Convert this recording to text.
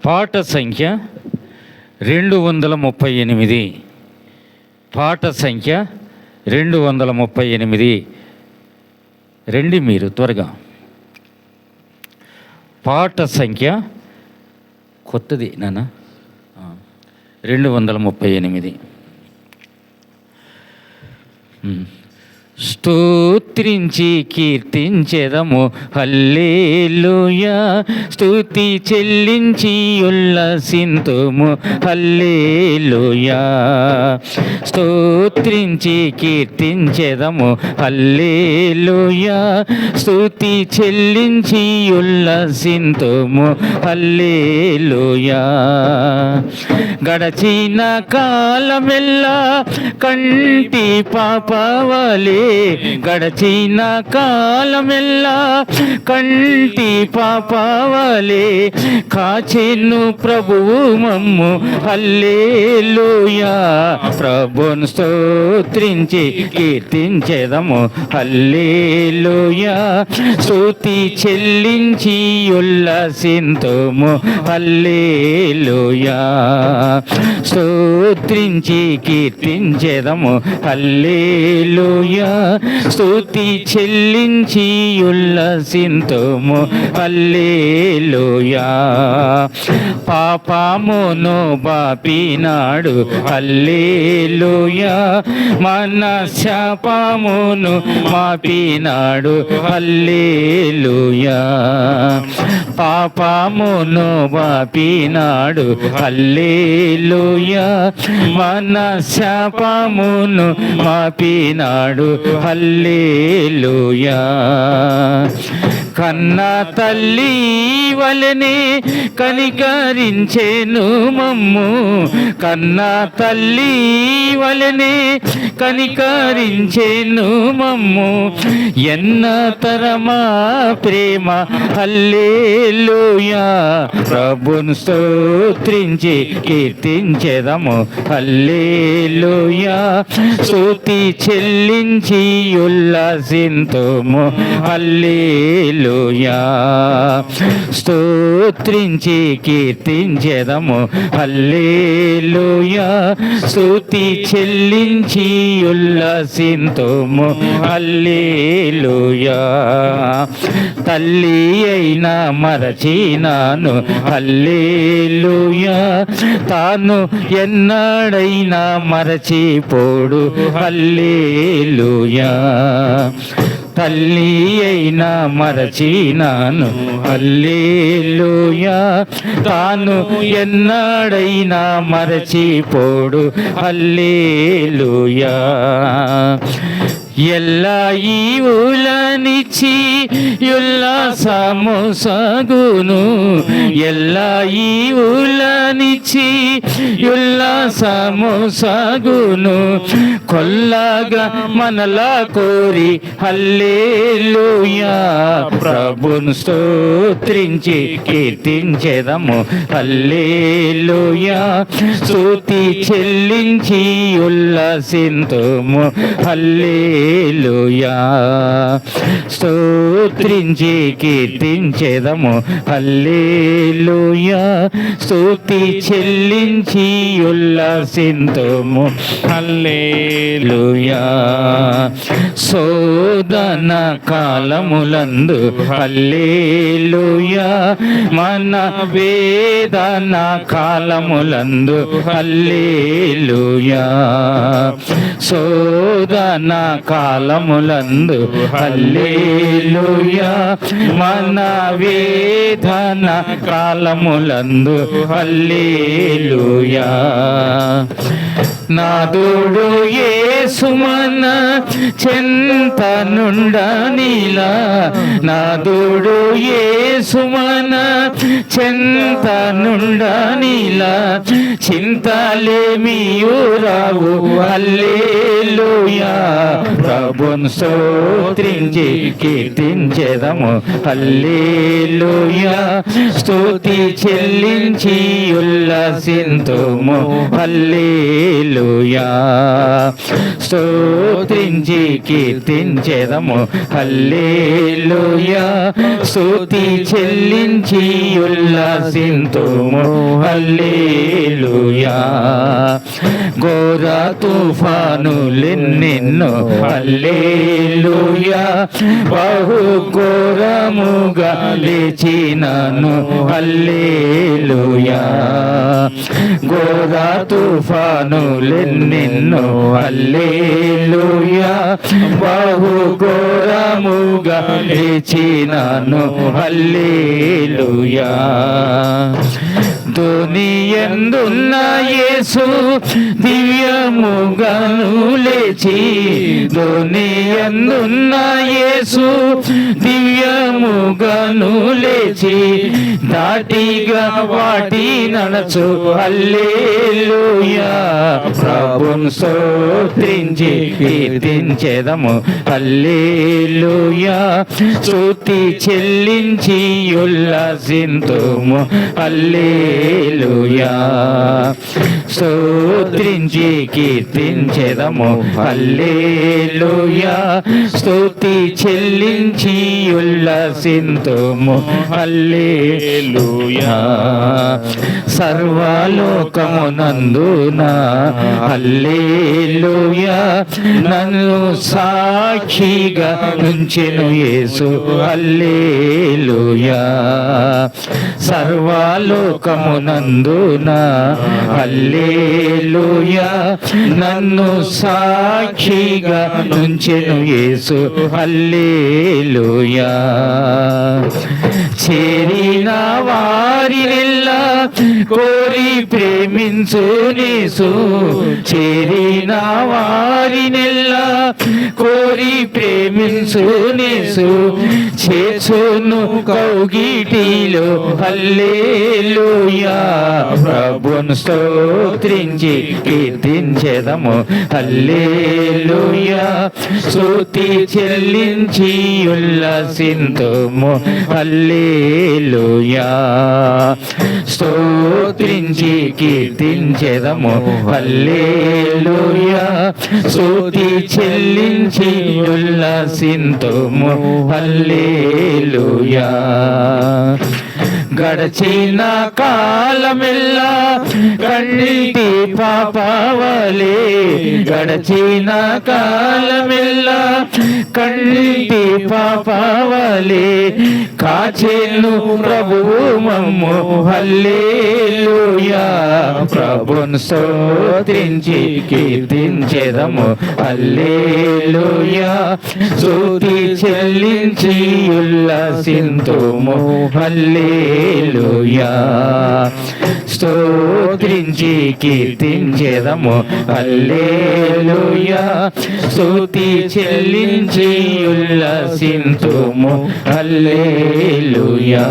పాట సంఖ్య 238. పాట సంఖ్య 238. రండి మీరు త్వరగా. పాట సంఖ్య కొత్తది నాన్న 238. స్తోత్రించి కీర్తించెదము హల్లెలూయా, స్తుతి చెల్లించి ఉల్లసింతుము హల్లెలూయా. స్తోత్రించి కీర్తించెదము హల్లెలూయా, స్తుతి చెల్లించి ఉల్లసింతుము హల్లెలూయా. గడచిన కాలమెల్లా కంటి పాపవలే, గడచిన కాలమెల్లా కంటి పాపవలే, కాచెను ప్రభువు మమ్ము హల్లెలూయా. ప్రభును స్తోత్రించి కీర్తించెదము హల్లెలూయా, స్తుతి చెల్లించి ఉల్లసింతుము హల్లెలూయా. స్తోత్రించి కీర్తించెదము హల్లెలూయా, స్తుతి చెల్లించి ఉల్లసింతుము హల్లెలూయా. పాపమును బాపినాడు హల్లెలూయా, మన శాపమును మాపినాడు హల్లెలూయా. పాపమును బాపినాడు హల్లెలూయా, మన శాపమును మాపినాడు హల్లెలూయా. కన్న తల్లి వలెనే కనికరించెను మమ్ము, కన్న తల్లి వలెనే కనికరించెను మమ్ము, ఎన్న తరమా ప్రేమ హల్లెలూయా. ప్రభును స్తోత్రించి కీర్తించెదము హల్లెలూయా, స్తుతి చెల్లించి ఉల్లసింతుము హల్లెలూయా. స్తోత్రించి కీర్తించెదము హల్లెలూయా, స్తుతి చెల్లించి ఉల్లసింతుము హల్లెలూయా. తల్లి అయినా మరచినాను హల్లెలూయా, తాను ఎన్నడైనా మరచిపోడు హల్లెలూయా. తల్లి అయినా మరచినాను హల్లెలూయా, తాను ఎన్నడైనా మరచిపోడు హల్లెలూయా. ఎల్లా ఈవులనిచ్చి ఉల్లాసము సాగును, ఎల్లా ఈవులనిచ్చి ఉల్లాసము సాగును, కొల్లగా మనలా కోరి హల్లెలూయా. ప్రభును స్తోత్రించి కీర్తించెదము హల్లెలూయా, స్తుతి చెల్లించి ఉల్లసింతుము హల్లెలూయా. స్తోత్రించి కీర్తించెదము హల్లెలూయా, స్తుతి చెల్లించి ఉల్లసింతుము హల్లెలూయా. శోధన కాలములందు హల్లెలూయా, మన వేదన కాలములందు హల్లెలూయా. శోధన కాలములందు హల్లెలూయా, మన వేదన కాలములందు హల్లెలూయా. నాదుడు యేసు మన చెంత నుండనిలా, నాదుడు యేసు మన చెంత నుండనిలా, చింతలేమియు రావు హల్లెలూయా. ప్రభున్ స్తోత్రించి కీర్తించెదము హల్లెలూయా. స్తుతి చెల్లించి ఉల్లసింతుము హల్లెలూయా. స్తోత్రించి కీర్తించెదము హల్లెలూయా. స్తుతి చెల్లించి ఉల్లసింతుము హల్లెలూయా. ఘోర తుఫానులెన్నెన్నో హల్లెలూయా. బహు ఘోరముగా లేచినను హల్లెలూయా. ఘోర తుఫానులెన్నెన్నో హల్లెలూయా. బహు ఘోరముగా లేచినను హల్లెలూయా. దునియందున్న యేసు దివ్యముగాను లేచి, దునియందున్న యేసు దివ్యముగాను లేచి, దాటిగా వాటి నడచు హల్లెలూయా. ప్రభున్ స్తోత్రించి కీర్తించెదము హల్లెలూయా. స్తుతి చెల్లించి ఉల్లసింతుము హల్లెలూయా. స్తోత్రించి కీర్తించెదము హల్లెలూయా. స్తుతి చెల్లించి ఉల్లసింతుము హల్లెలూయా. సర్వలోకమునందున హల్లెలూయా. నన్ను సాక్షిగా ఉంచెను యేసు హల్లెలూయా. సర్వలోకమునందున హల్లెలూయా. నన్ను సాక్షిగా ఉంచెను యేసు హల్లెలూయా. చేరిన వారినెల్లా కోరి ప్రేమించునేసు, చేరిన వారినెల్లా కోరి ప్రేమించునేసు, చేర్చును కౌగిటిలో హల్లెలూయా. ప్రభున్ స్తోత్రించి కీర్తించెదము హల్లెలూయా. స్తుతి చెల్లించి ఉల్లసింతుము హల్లెలూయా. స్తోత్రించి కీర్తించెదము హల్లెలూయా. స్తుతి చెల్లించి ఉల్లసింతుము హల్లెలూయా. గడచిన కాలమెల్లా కన్నీటి పాపవలే, గడచిన కాలమెల్లా కన్నీటి పాపవలే, కాచెను ప్రభువు మమ్ము హల్లెలూయా. ప్రభున్ స్తోత్రించి కీర్తించెదము హల్లెలూయా. స్తుతి చెల్లించి ఉల్లసింతుము హల్లెలూయా. స్తోత్రించి కీర్తించెదము హల్లెలూయా. స్తుతి చెల్లించి ఉల్లసింతుము హల్లెలూయా.